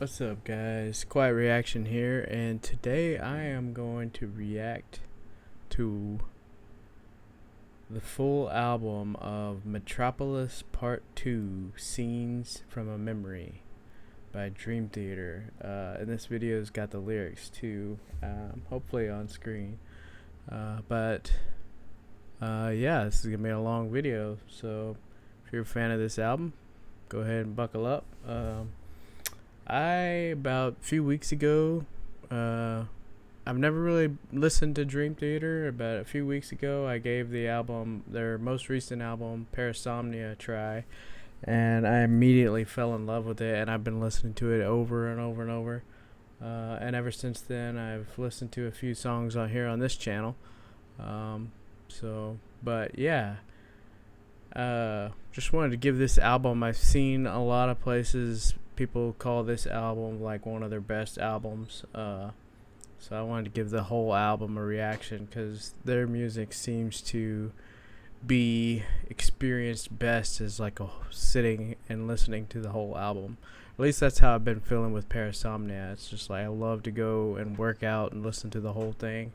What's up, guys? Quiet Reaction here, and today I am going to react to the full album of Metropolis Part 2 Scenes from a Memory by Dream Theater. And this video's got the lyrics too, hopefully on screen. Yeah, this is gonna be a long video, so if you're a fan of this album, go ahead and buckle up. About a few weeks ago, I've never really listened to Dream Theater. About a few weeks ago, I gave the album, their most recent album, Parasomnia, a try, and I immediately fell in love with it, and I've been listening to it over and over and over. And ever since then, I've listened to a few songs on here on this channel. Just wanted to give this album. I've seen a lot of places people call this album like one of their best albums, so I wanted to give the whole album a reaction because their music seems to be experienced best as like sitting and listening to the whole album. At least that's how I've been feeling with Parasomnia. It's just like I love to go and work out and listen to the whole thing.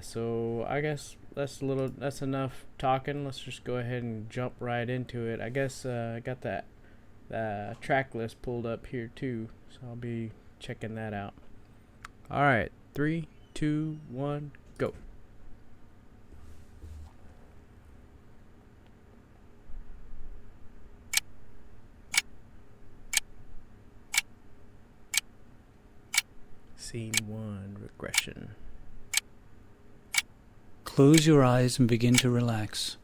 So I guess that's enough talking. Let's just go ahead and jump right into it. I guess I got that track list pulled up here too, so I'll be checking that out. Alright, 3, 2, 1, go. Scene 1, regression. Close your eyes and begin to relax.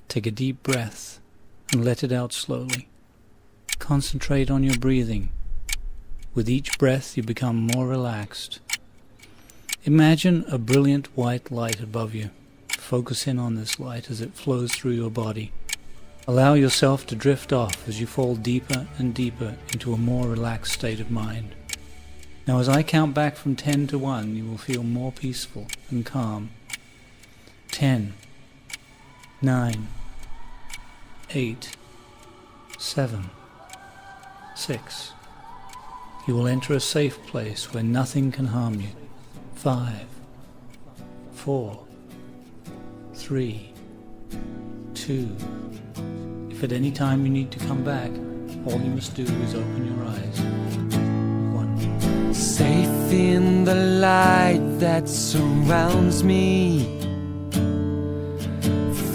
Take a deep breath and let it out slowly. Concentrate on your breathing. With each breath you become more relaxed. Imagine a brilliant white light above you. Focus in on this light as it flows through your body. Allow yourself to drift off as you fall deeper and deeper into a more relaxed state of mind. Now as I count back from 10 to 1, you will feel more peaceful and calm. 10, 9, 8, 7, 6. You will enter a safe place where nothing can harm you. 5, 4, 3, 2. If at any time you need to come back, all you must do is open your eyes. 1. Safe in the light that surrounds me,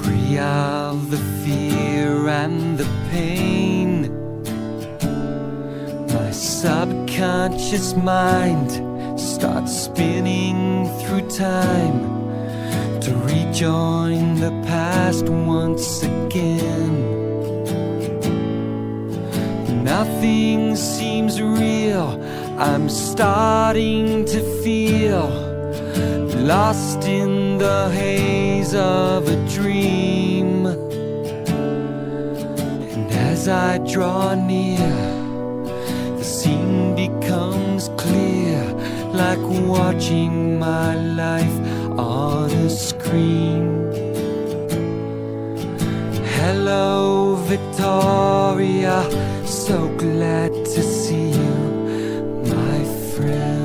free of the fear and the pain. My subconscious mind starts spinning through time to rejoin the past once again. Nothing seems real, I'm starting to feel lost in the haze of a dream. And as I draw near, the scene becomes clear, like watching my life on a screen. Hello, Victoria, so glad to see you, my friend.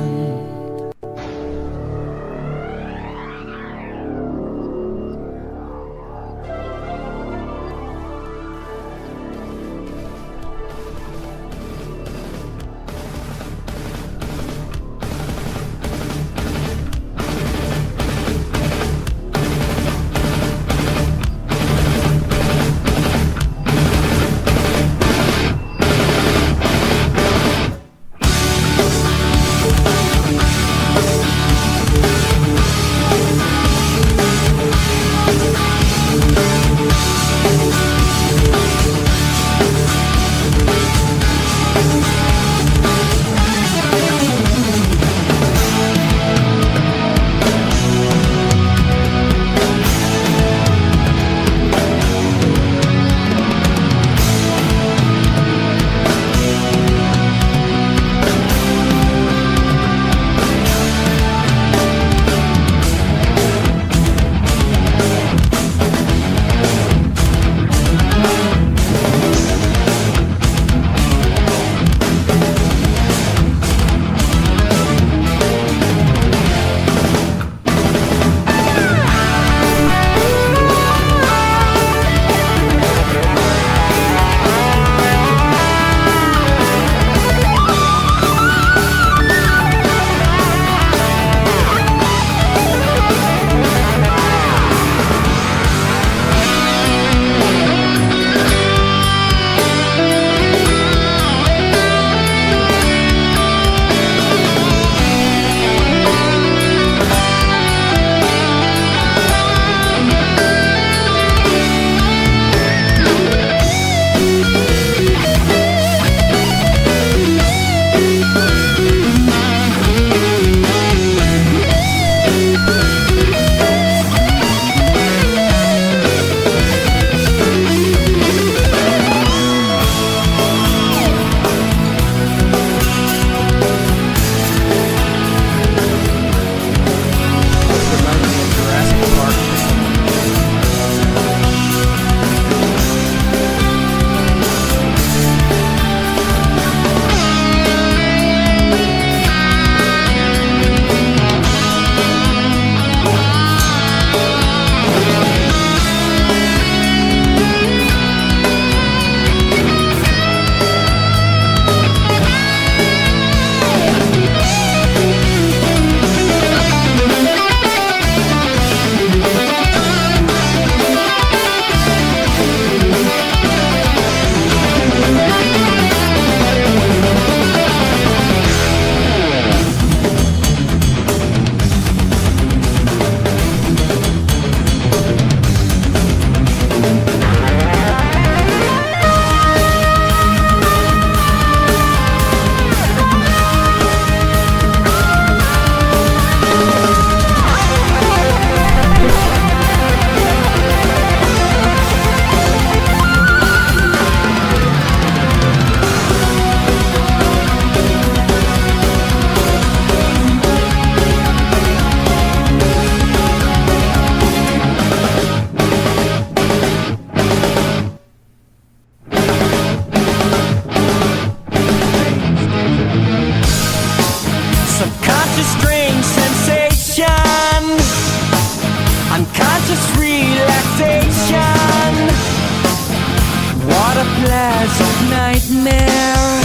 there,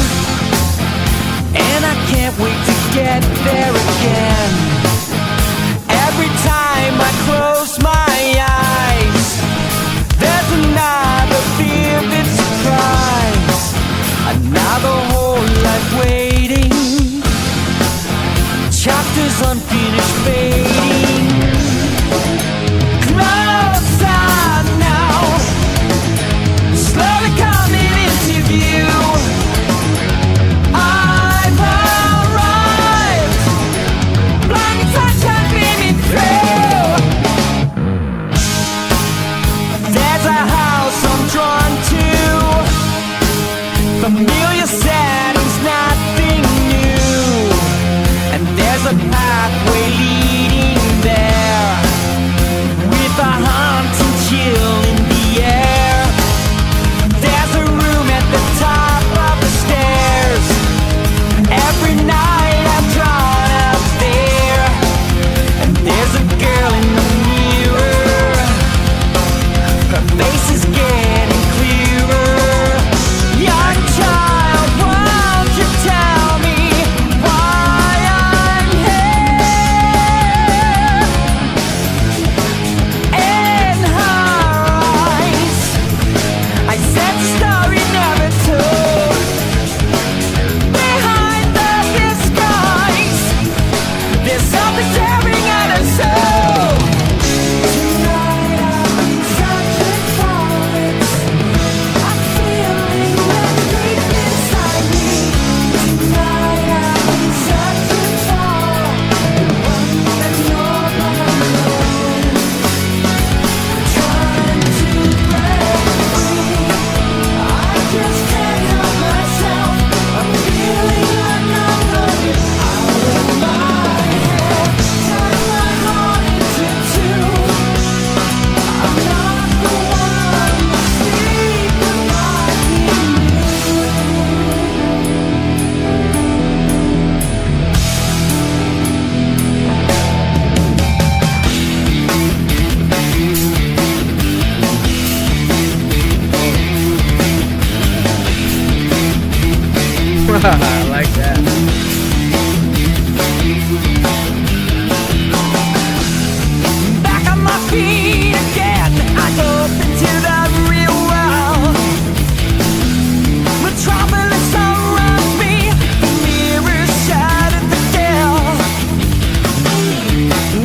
and I can't wait to get there again. Every time I close my eyes, there's another vivid surprise, another whole life waiting, chapters unfinished fading. Closer now, slowly coming into view. I've arrived, blinding sunshine beaming through. There's a house I'm drawn to, familiar settings, nothing new. And there's a pathway leading there, with a haunting chill in the air. There's a room at the top of the stairs. Every night I've drawn up there, and there's a girl in the mirror. Her face is getting clearer. Young child, won't you tell me why I'm here? In her eyes, I sense a story never told. Behind the disguise, there's something tearing at her soul. Tonight I'm searching for it. I'm feeling it deep inside me. Tonight I'm searching for the one that nobody knows. Trying to break free, I just can't help myself. I'm feeling like I'm running out of my head. Turn my heart into two. I'm not the one to sleep nobody I like that. Back on my feet again, I hope into the real world. Metropolis surrounds me, the mirrors shattered the gale.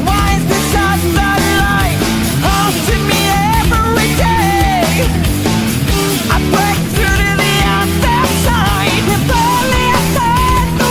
Why is this other light haunting me every day? I break through to the other side, if only I had the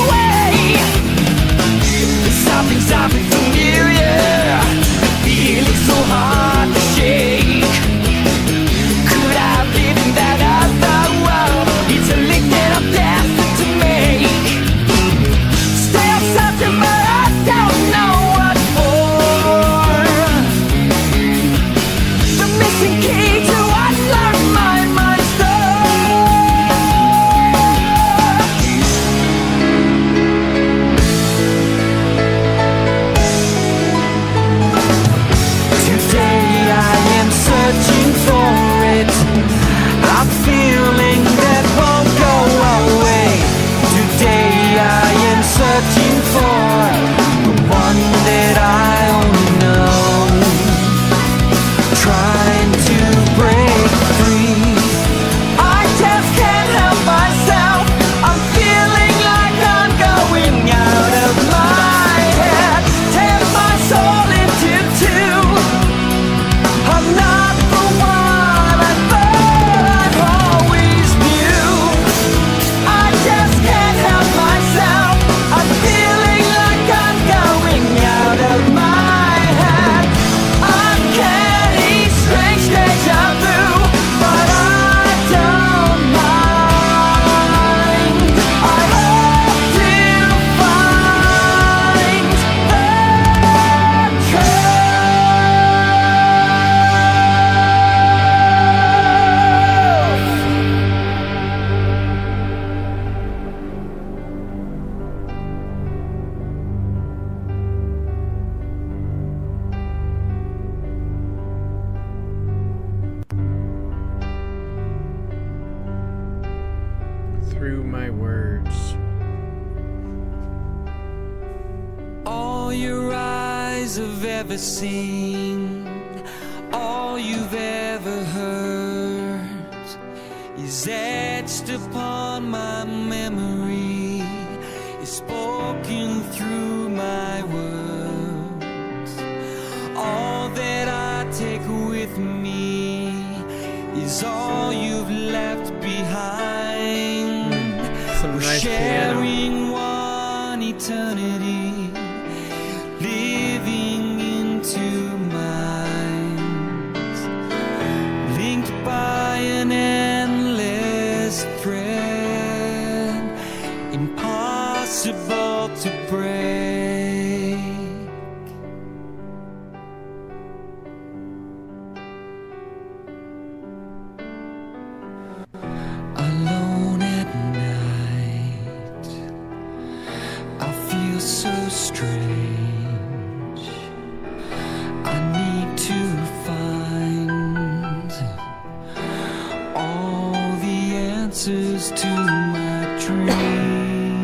my words. All your eyes have ever seen, all you've ever heard is etched upon my memory, is spoken through my words. All that I take with me is all you've left behind. Some We're nice sharing one eternity, living into minds, linked by an endless thread, impossible to break. Alone at night, I feel so strange. I need to find all the answers to my dreams.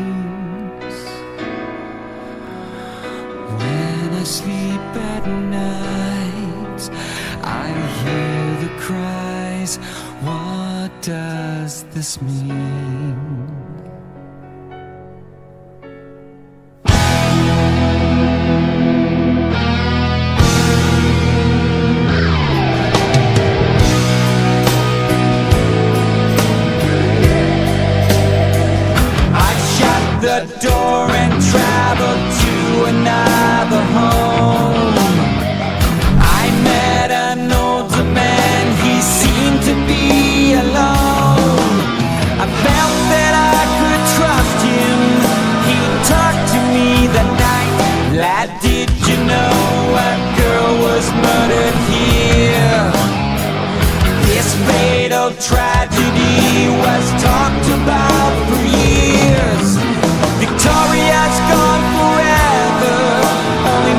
When I sleep at night, I hear the cries. What does this mean? The door and traveled to another home. I met an older man, he seemed to be alone. I felt that I could trust him, he talked to me that night. Lad, did you know a girl was murdered here? This fatal tragedy was talked about for years. Victoria's gone forever, only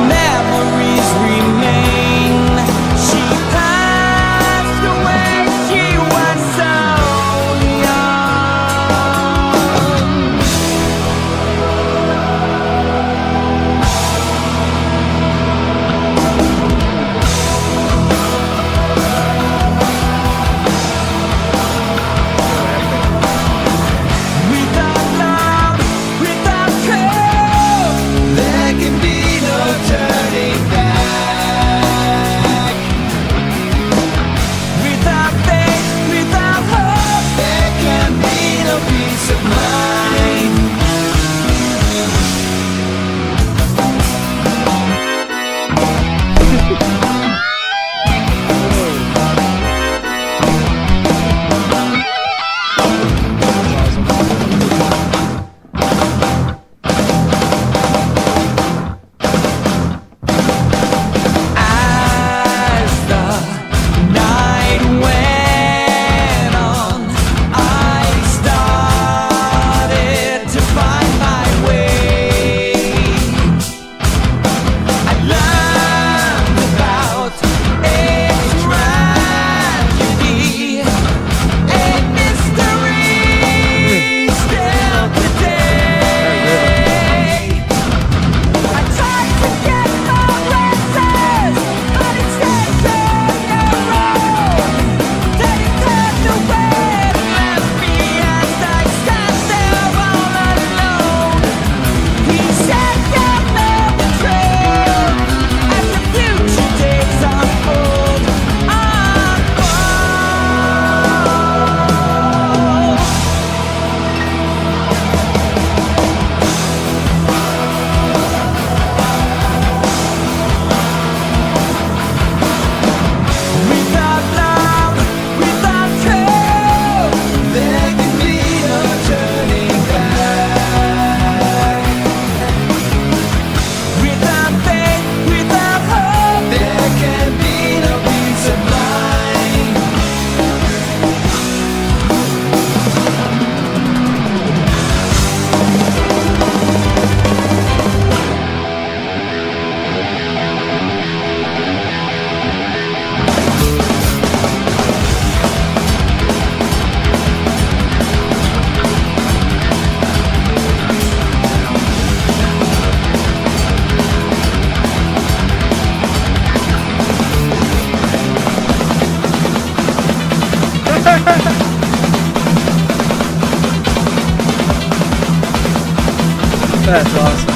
That's awesome.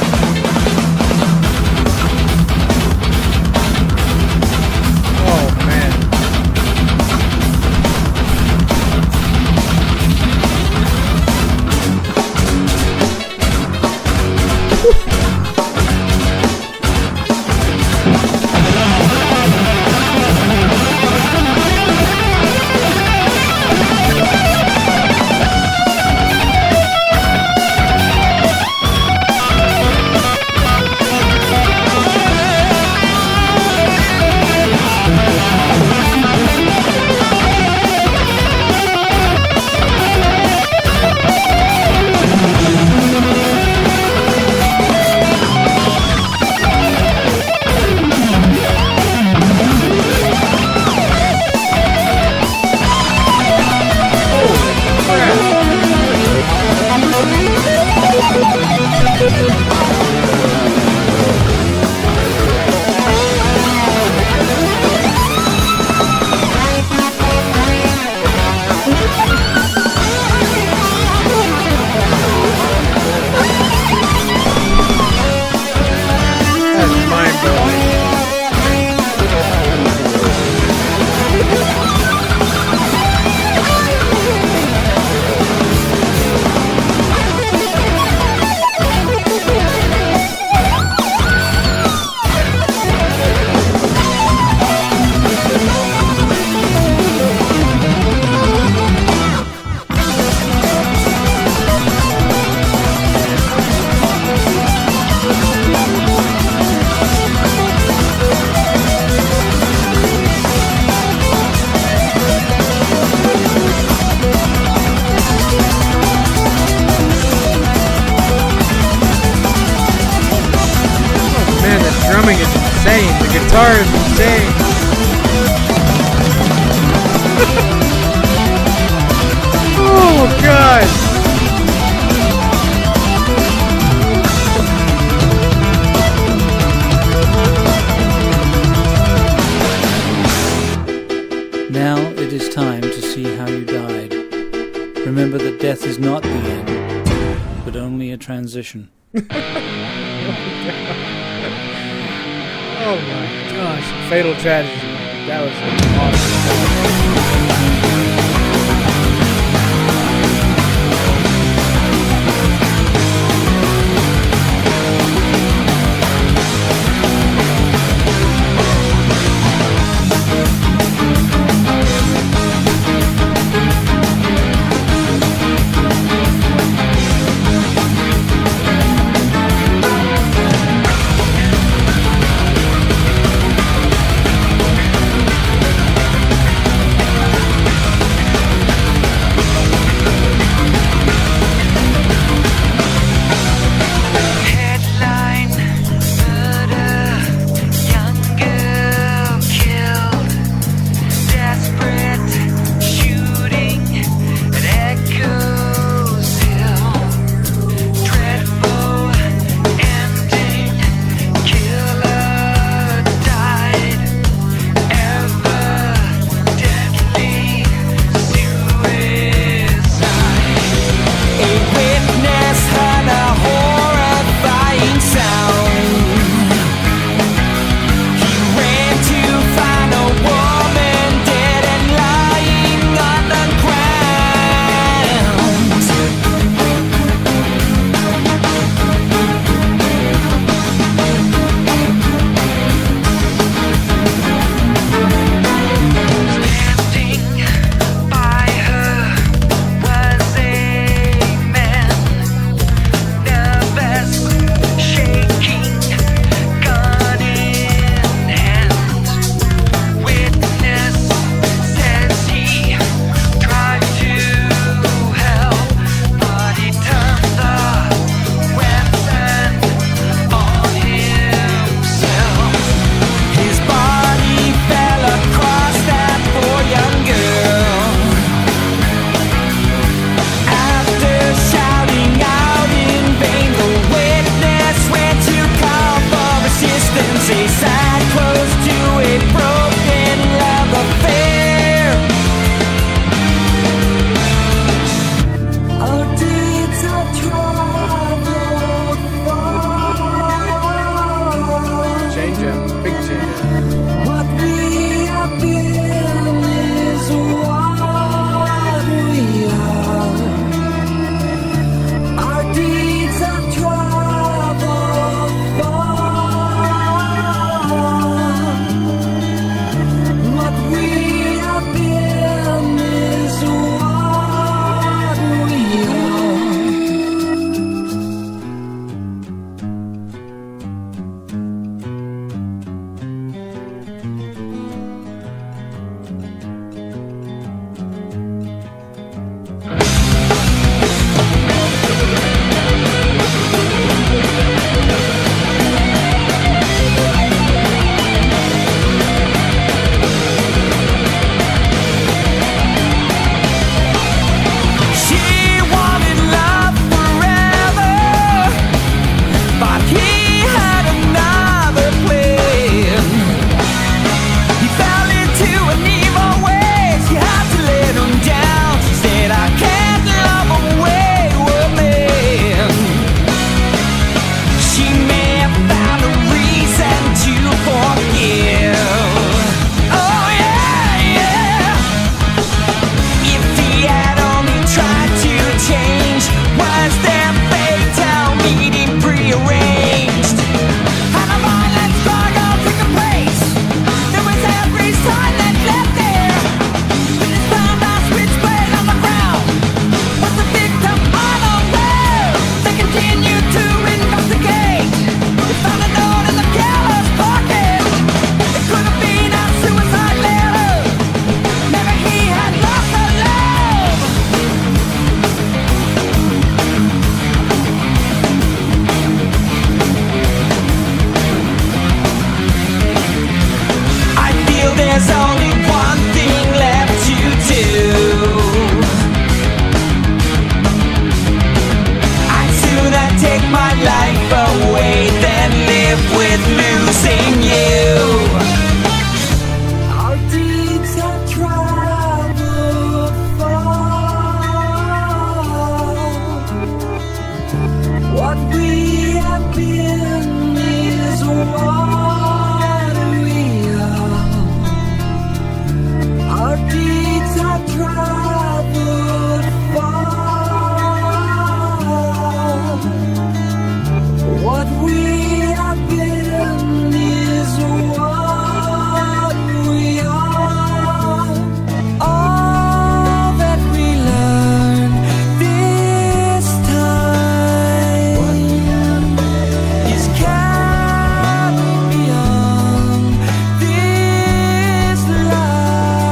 Oh man. That's mind-blowing. Man, the drumming is insane. The guitar is insane. Oh god. Now it is time to see how you died. Remember that death is not the end, but only a transition. Oh my gosh. Fatal Tragedy. That was awesome. continued to investigate. We found a note in the killer's pocket. It could have been a suicide letter. Maybe he had lost her love. I feel there's only one thing left to do. I'd sooner take my life away than live with losing you. Our deeds have traveled far. What we have been is what we are. Our deeds have traveled far. What we have been is what we are. All that we learn this time is carried beyond this life.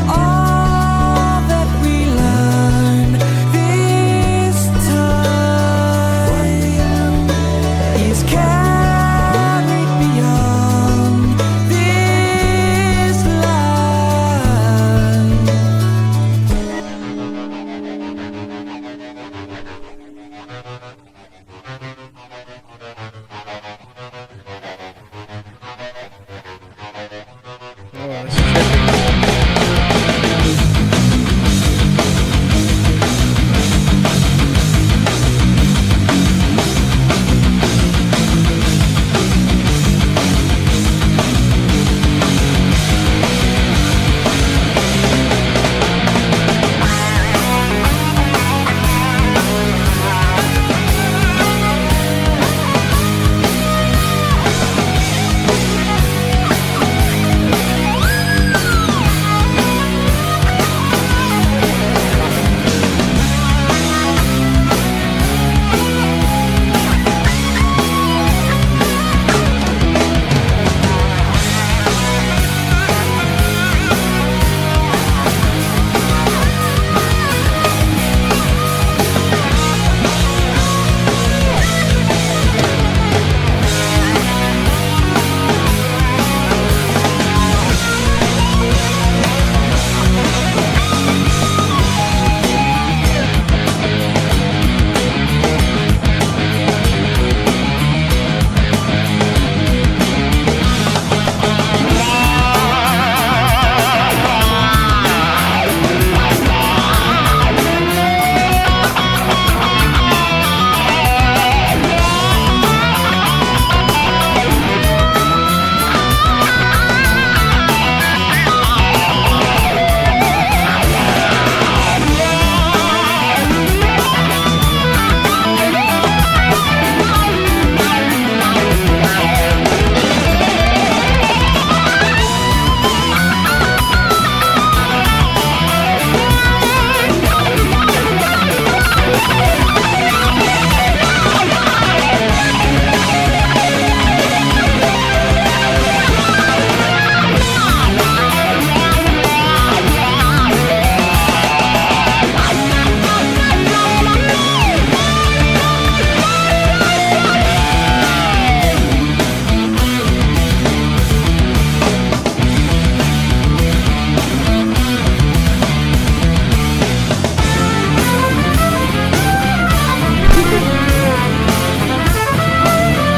All that we learn this time is carried beyond this life. Oh, that's trippy.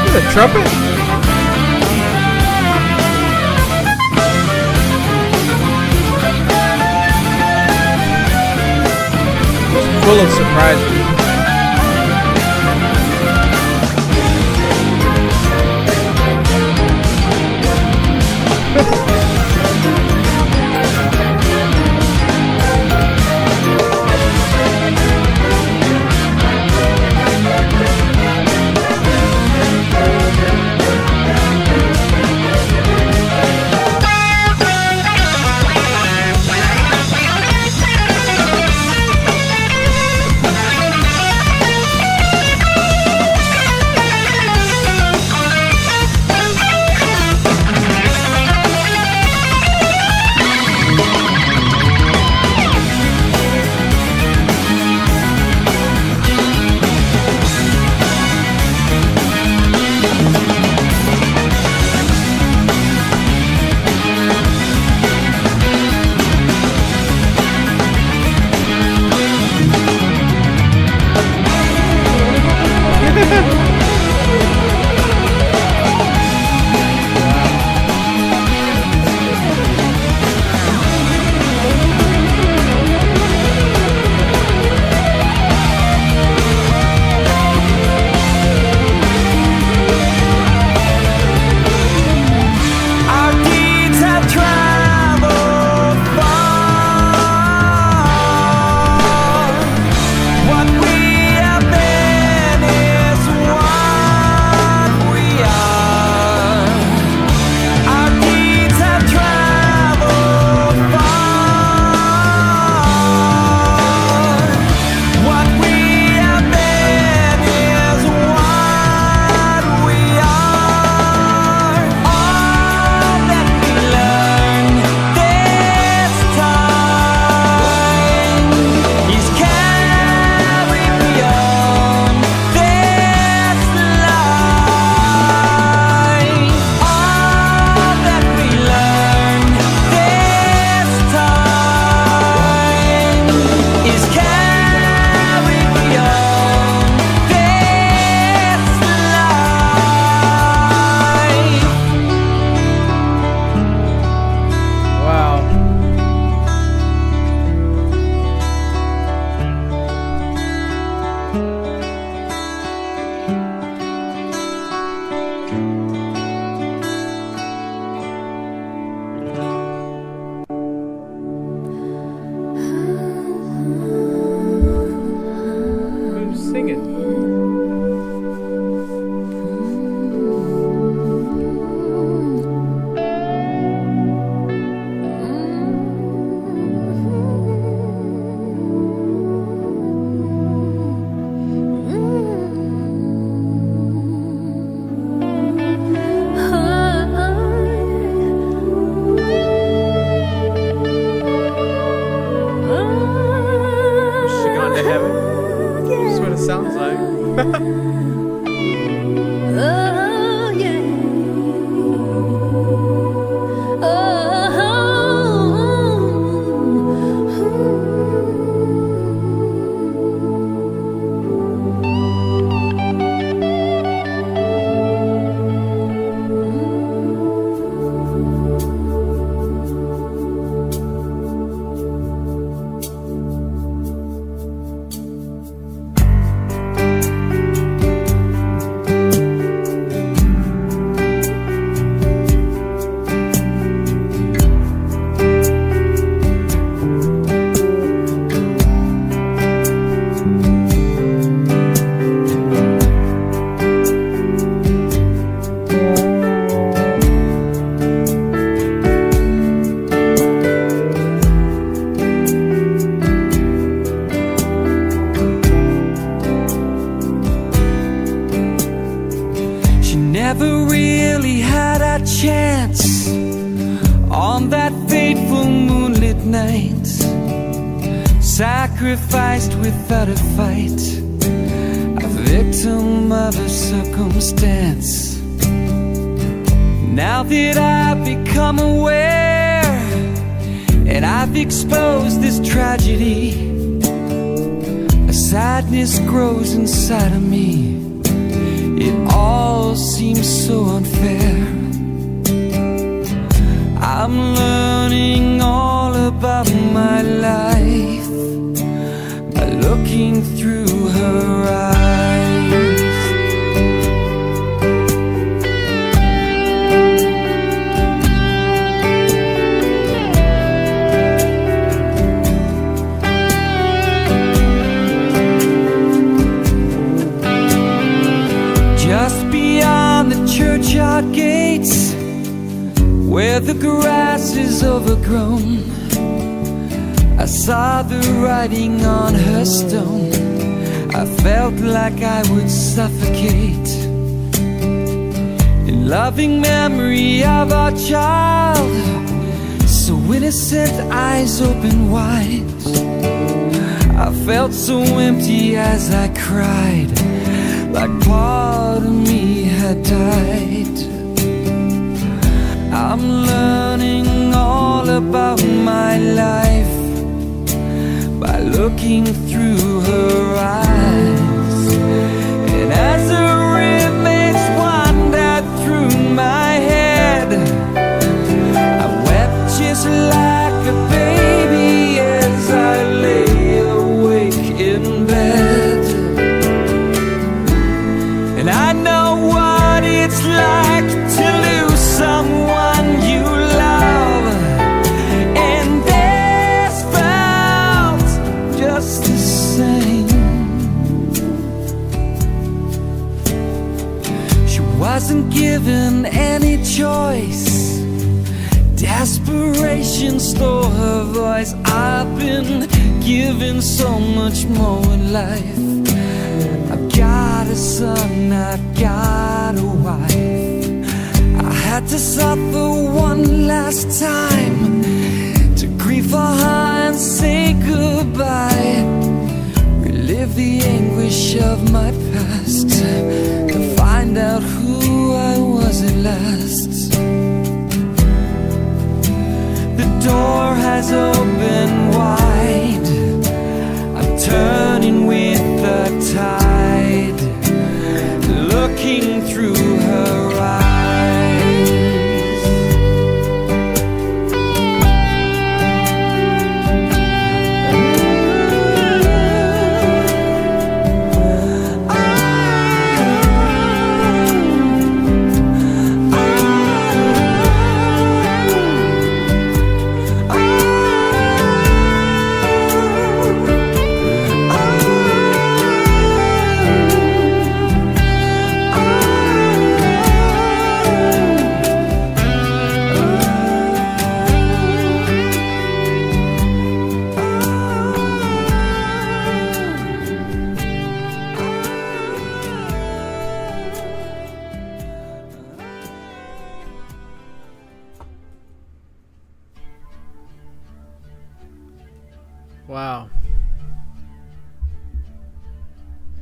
A trumpet? Full of surprises. singing. She gone to heaven. That's what it sounds like. Oh, yeah. Never really had a chance on that fateful moonlit night. Sacrificed without a fight, a victim of a circumstance. Now that I've become aware and I've exposed this tragedy, a sadness grows inside of me. It all seems so unfair. I'm learning all about my life by looking through her eyes. Just beyond the churchyard gates, where the grass is overgrown, I saw the writing on her stone. I felt like I would suffocate in loving memory of our child, so innocent, eyes open wide. I felt so empty as I cried, like part of me had died. I'm learning all about my life by looking through her eyes. And as her image wandered through my head, I wept just like a baby as I lay awake in bed. And I know what it's like to lose someone you love, and this felt just the same. She wasn't given any choice. Desperation stole her voice. I've been given so much more in life. I've got a son, I've got a wife. I had to suffer one last time to grieve for her and say goodbye. Relive the anguish of my past to find out who I was at last. The door has opened wide, I'm turning with the tide, looking through her eyes.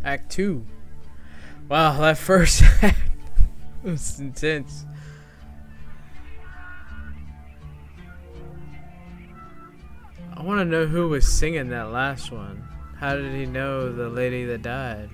Act 2. Wow, that first act was intense. I want to know who was singing that last one. How did he know the lady that died?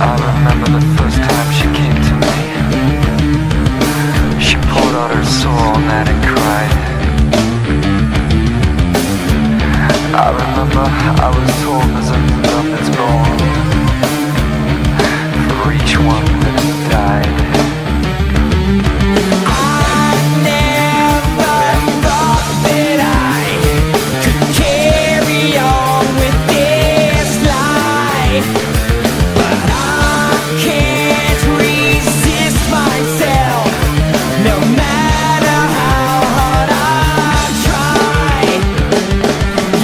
I remember the first time she came to me. She poured out her soul on that and cried. I remember I was told there's a love that's born for each one that has died. I never thought that I could carry on with this life, but I can't resist myself, no matter how hard I try.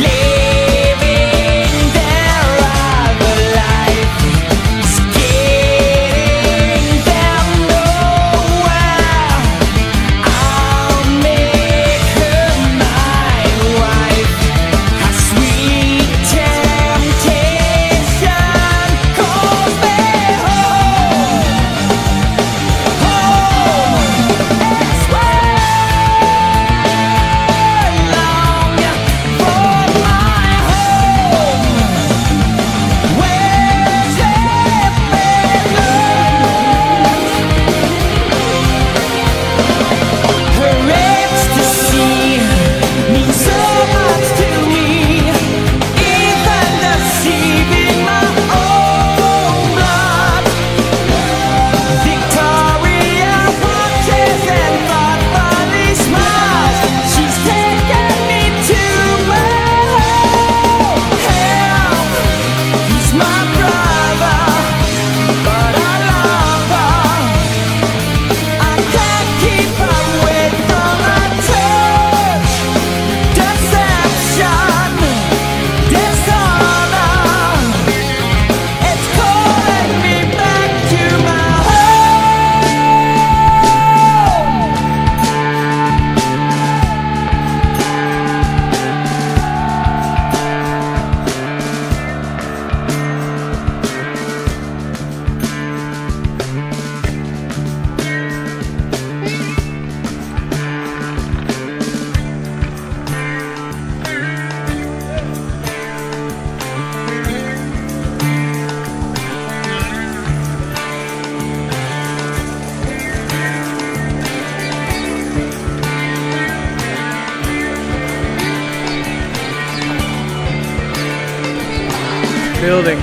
Living their other life is getting them nowhere. I'll make her my wife. How sweet temptation calls me home. It's where I long for my home, where's her ecstasy means so much to me, even deceiving my own blood. Victoria watches and thoughtfully smiles. She's taken me to my home. He's my brother, but I love her. I can't keep her away from her touch. Deception, dishonor, it's calling me back to my home. Building.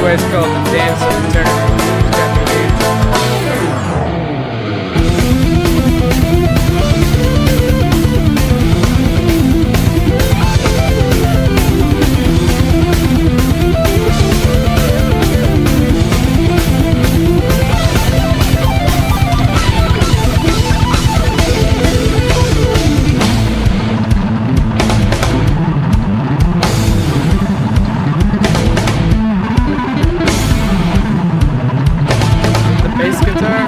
Otherwise called the Dance of Eternity. Got me, dude. Bass guitar.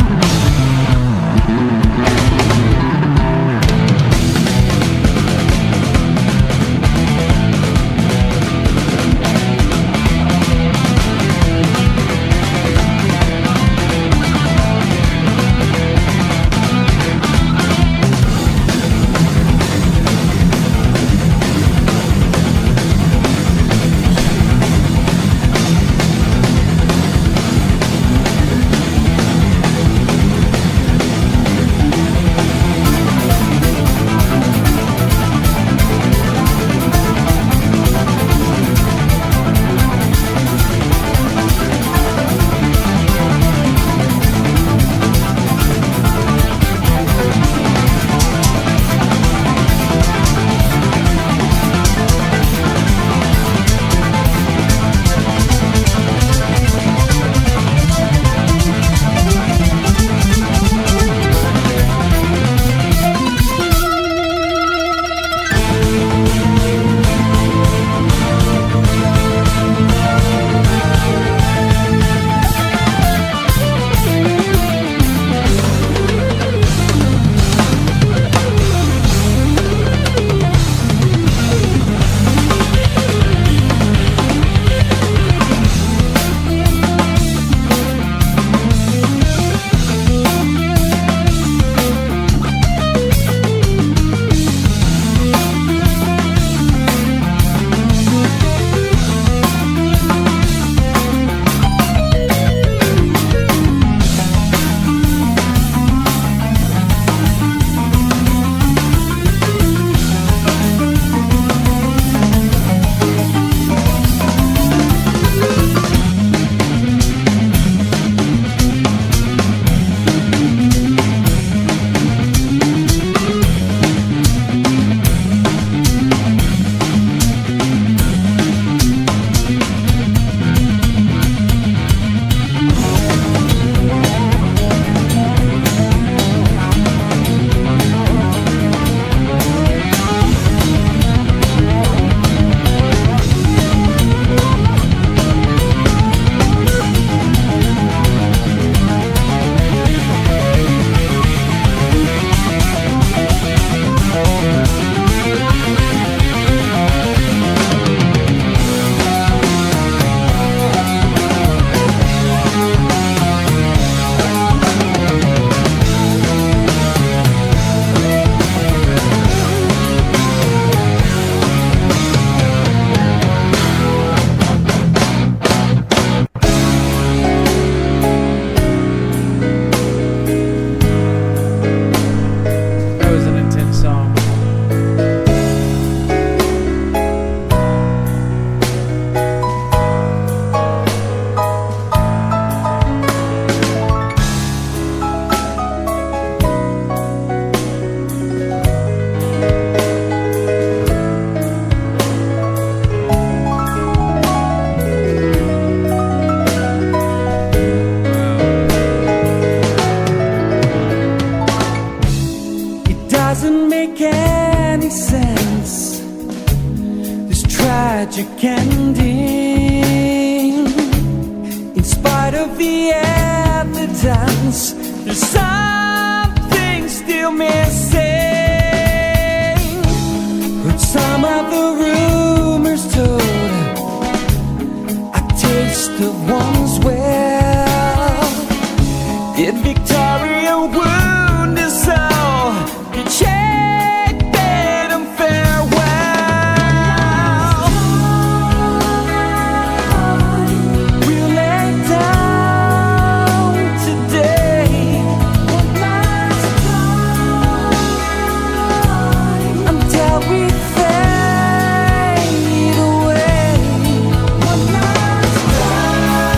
tragic ending. In spite of the evidence, there's something still missing. Heard some of the rumors told, a taste of one's well. Did Victoria wound us all? Did she bid him farewell? We'll lay down today until we fade away. One last time.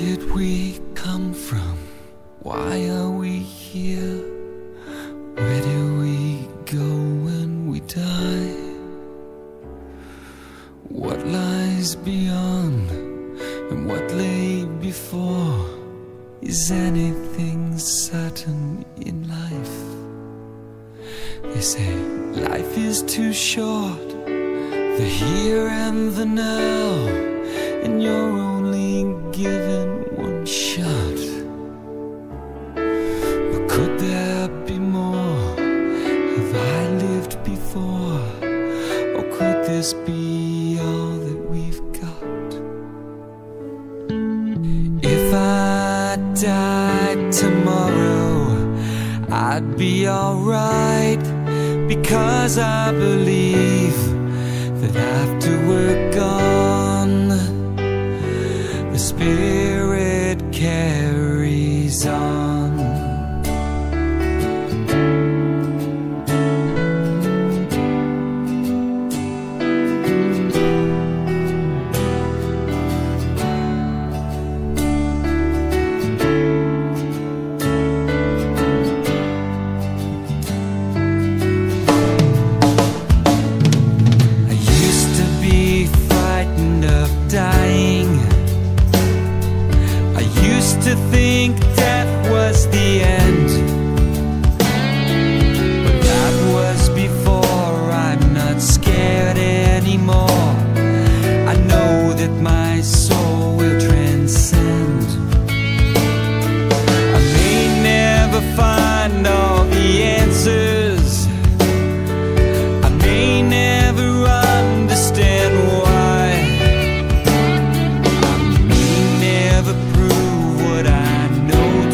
did we come from? Why are we here? Where do we go when we die? What lies beyond and what lay before? Is anything certain in life? They say life is too short, the here and the now, and you're only given one shot. But could there be more? Have I lived before? Or could this be all that we've got? If I died tomorrow, I'd be alright, because I believe that after we're gone, the spirit carries on. To think death was the end, but that was before. I'm not scared anymore. I know that my soul will transcend. I may never find all the answers, I may never understand why, I may never prove what I know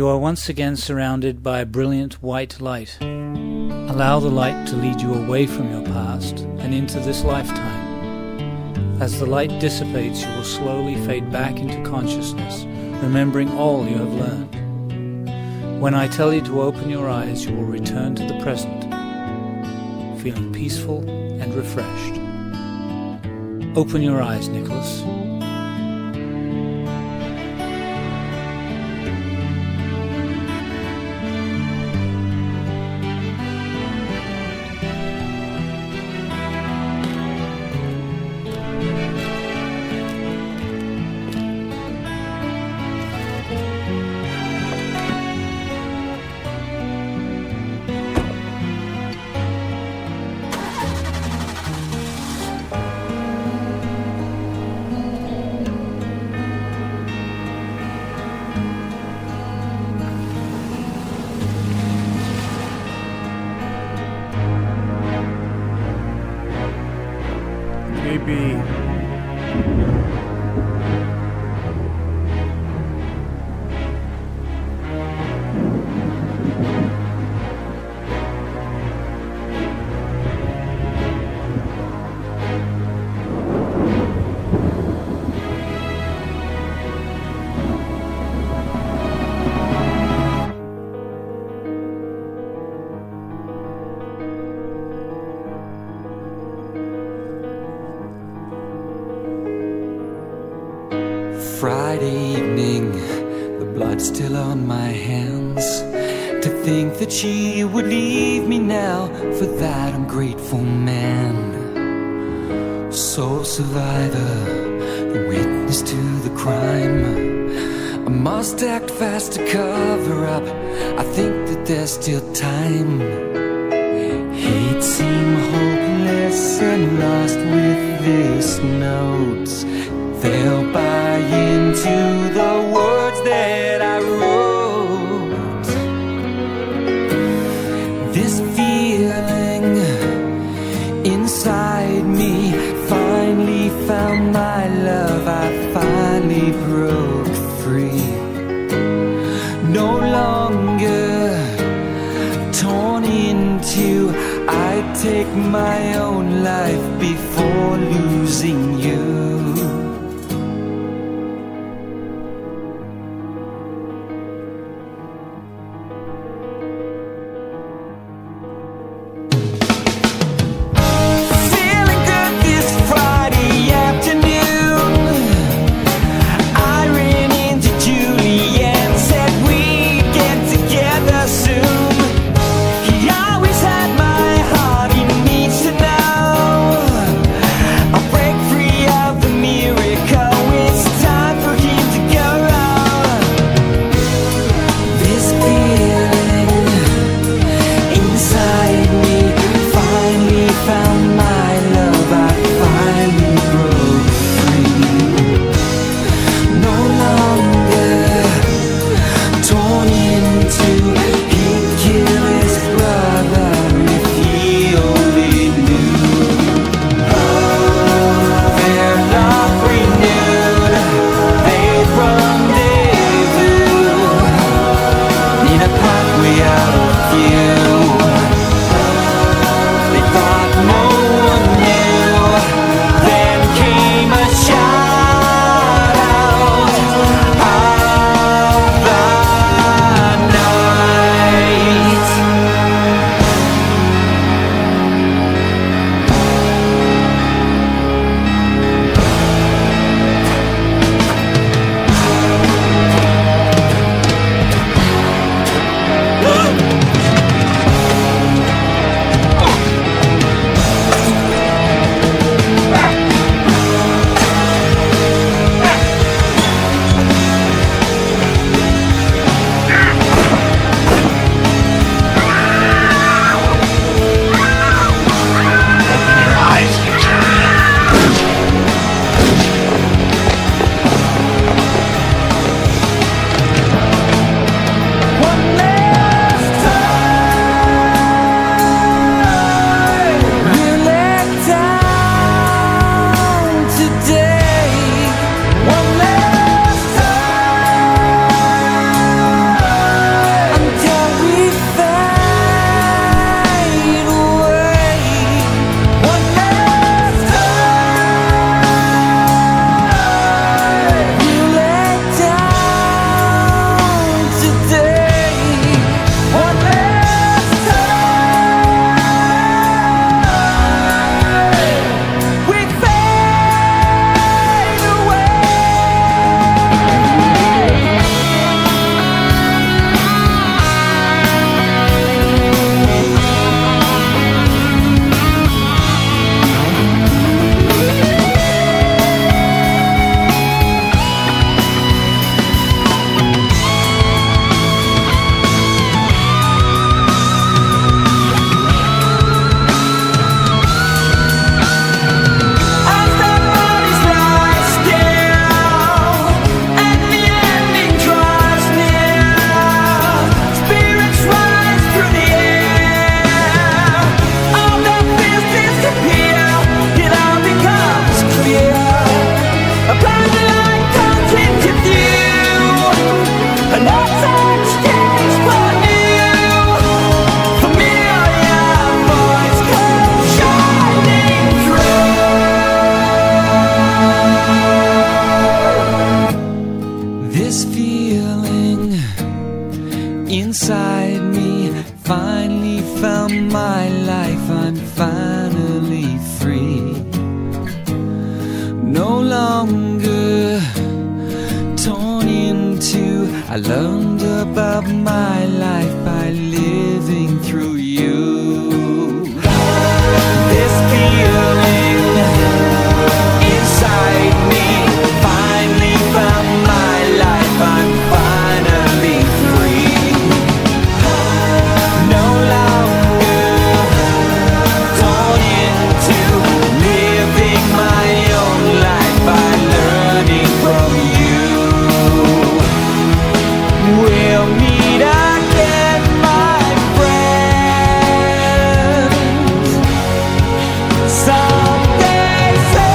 You are once again surrounded by a brilliant white light. Allow the light to lead you away from your past and into this lifetime. As the light dissipates, you will slowly fade back into consciousness, remembering all you have learned. When I tell you to open your eyes, you will return to the present, feeling peaceful and refreshed. Open your eyes, Nicholas. Maybe Friday evening, the blood still on my hands. To think that she would leave me now for that ungrateful man. Sole survivor, the witness to the crime. I must act fast to cover up. I think that there's still time. Hate seem hopeless and lost with this note. They'll buy into the words that I wrote. This feeling inside me finally found my love. I finally broke free. No longer torn in two. I take my own life before losing you. I learned about my life by living through you. This feeling inside me finally found my life. I'm finally free. No longer torn into living my own life by learning from you. We'll meet again, my friends, someday soon.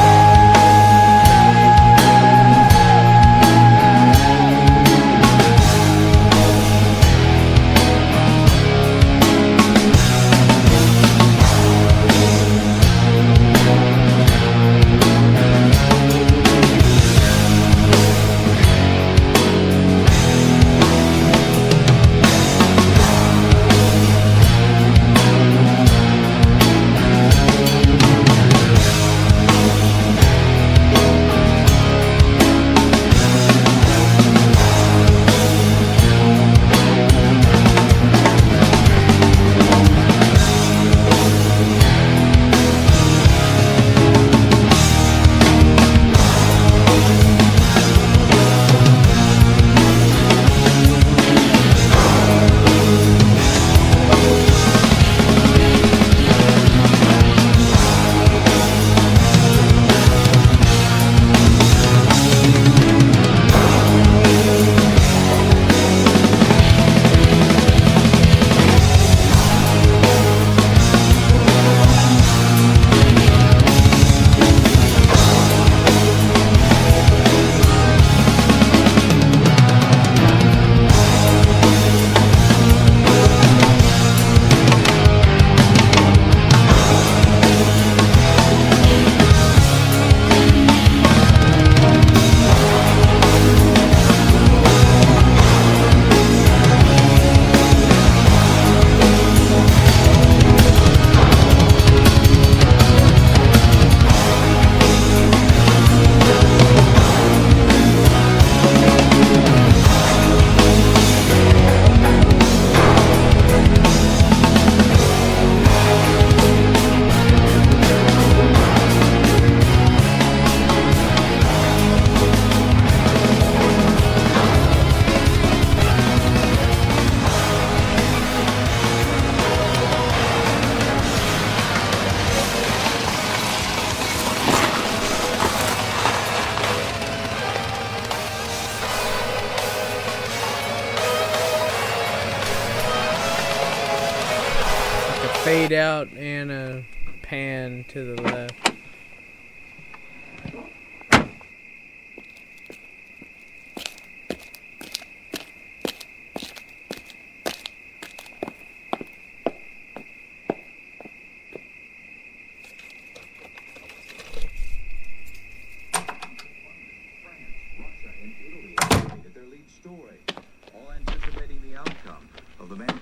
Fade out and a pan to the left.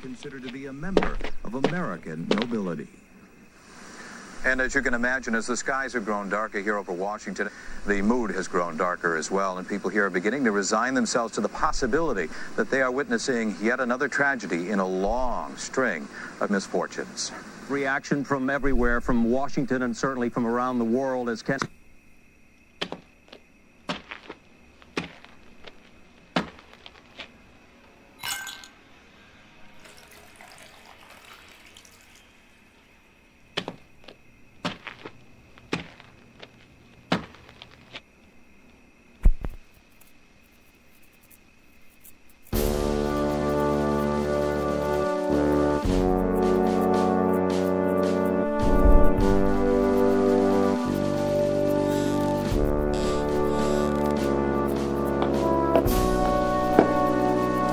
Considered to be a member of American nobility. And as you can imagine, as the skies have grown darker here over Washington, the mood has grown darker as well, and people here are beginning to resign themselves to the possibility that they are witnessing yet another tragedy in a long string of misfortunes. Reaction from everywhere, from Washington and certainly from around the world, as Ken...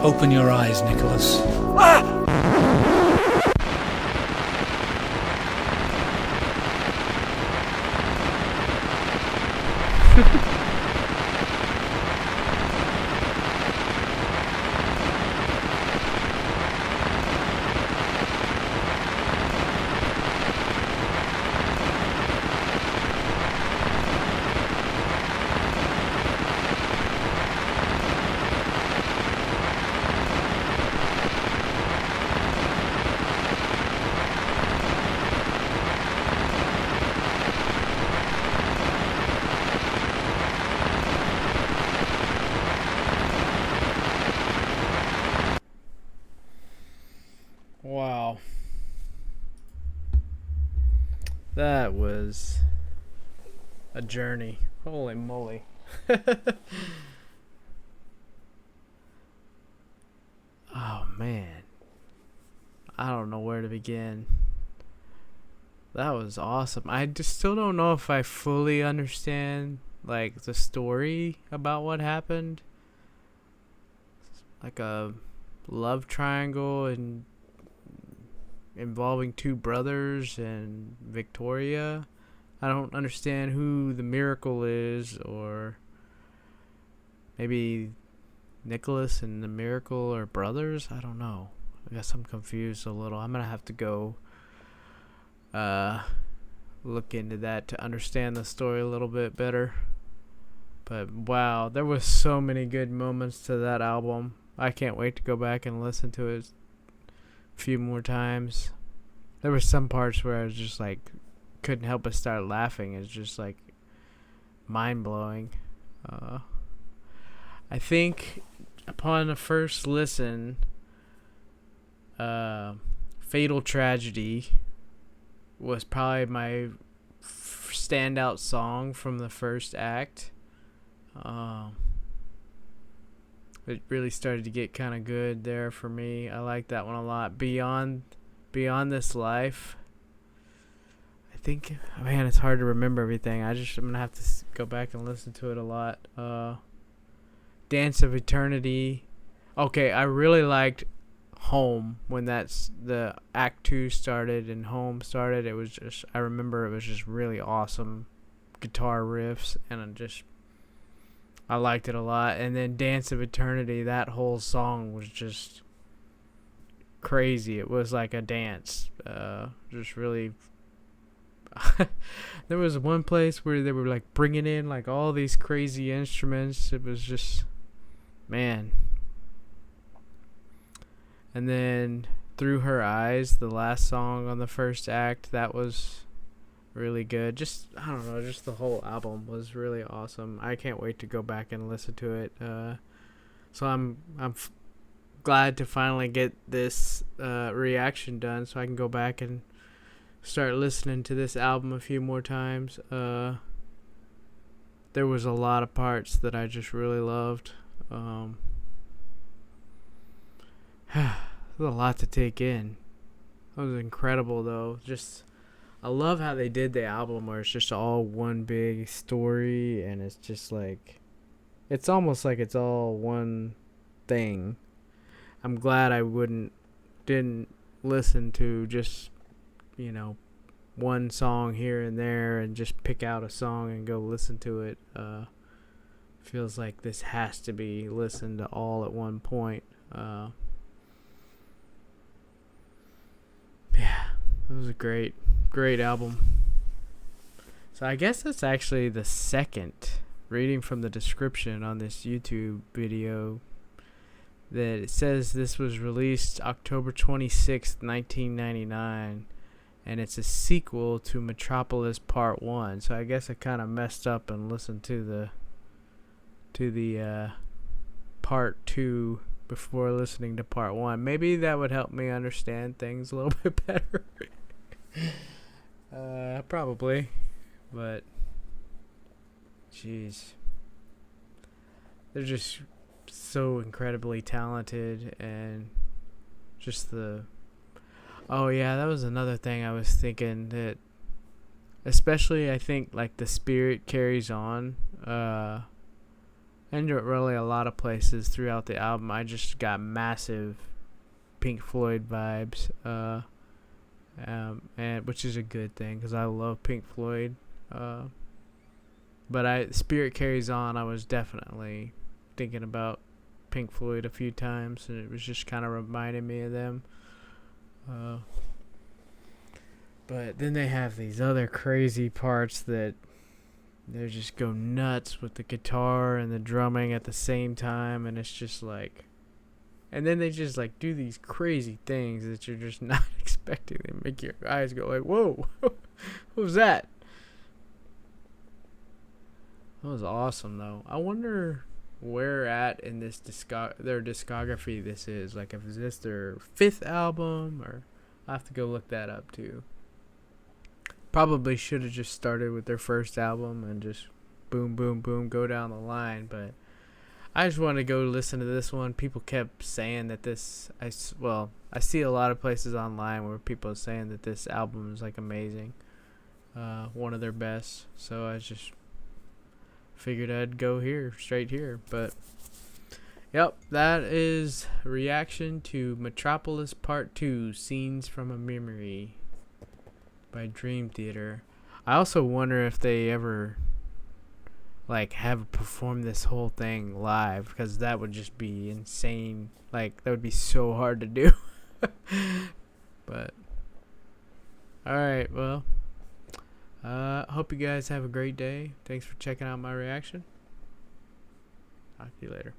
Open your eyes, Nicholas. That was a journey. Holy moly. Oh man. I don't know where to begin. That was awesome. I just still don't know if I fully understand like the story about what happened. Like a love triangle and involving two brothers and Victoria. I don't understand who the miracle is, or maybe Nicholas and the miracle are brothers. I don't know. I guess I'm confused a little. I'm gonna have to go look into that to understand the story a little bit better. But wow, there was so many good moments to that album. I can't wait to go back and listen to it a few more times. There were some parts where I was just like couldn't help but start laughing. It's just like mind blowing. I think upon the first listen, Fatal Tragedy was probably my standout song from the first act. It really started to get kind of good there for me. I like that one a lot. Beyond This Life, I think, man, it's hard to remember everything. I'm gonna have to go back and listen to it a lot. Dance of Eternity. Okay, I really liked Home when that's the Act 2 started and Home started. It was just, I remember it was just really awesome guitar riffs, and I liked it a lot. And then Dance of Eternity, that whole song was just crazy. It was like a dance. Just really. There was one place where they were like bringing in like all these crazy instruments. It was just, man. And then Through Her Eyes, the last song on the first act, that was really good. Just, I don't know, just the whole album was really awesome. I can't wait to go back and listen to it. So I'm glad to finally get this reaction done so I can go back and start listening to this album a few more times. There was a lot of parts that I just really loved. There's a lot to take in. That was incredible, though. Just, I love how they did the album where it's just all one big story, and it's just like, it's almost like it's all one thing. I'm glad I didn't listen to just, one song here and there and just pick out a song and go listen to it. Feels like this has to be listened to all at one point. Yeah, it was a great album. So I guess that's actually the second, reading from the description on this YouTube video, that it says this was released October 26th, 1999, and it's a sequel to Metropolis Part 1. So I guess I kind of messed up and listened to the Part 2 before listening to Part 1. Maybe that would help me understand things a little bit better. Probably. But, jeez. They're just so incredibly talented, and just oh yeah, that was another thing I was thinking, that especially I think like the spirit carries on, and really a lot of places throughout the album I just got massive Pink Floyd vibes, and which is a good thing because I love Pink Floyd, but Spirit Carries On, I was definitely thinking about Pink Floyd a few times, and it was just kind of reminding me of them. But then they have these other crazy parts that they just go nuts with the guitar and the drumming at the same time, and it's just like, and then they just like do these crazy things that you're just not expecting. They make your eyes go like, whoa, what was that? That was awesome though. I wonder where at in this their discography this is. Like, if is this their 5th album, or I have to go look that up too. Probably should have just started with their first album and just boom, boom, boom, go down the line. But I just wanted to go listen to this one. People kept saying that this, I see a lot of places online where people are saying that this album is like amazing, one of their best. So I just figured I'd go here, straight here. But yep, that is reaction to Metropolis Part 2, Scenes from a Memory by Dream Theater. I also wonder if they ever like have performed this whole thing live, because that would just be insane. Like, that would be so hard to do. But alright, well, hope you guys have a great day. Thanks for checking out my reaction. Talk to you later.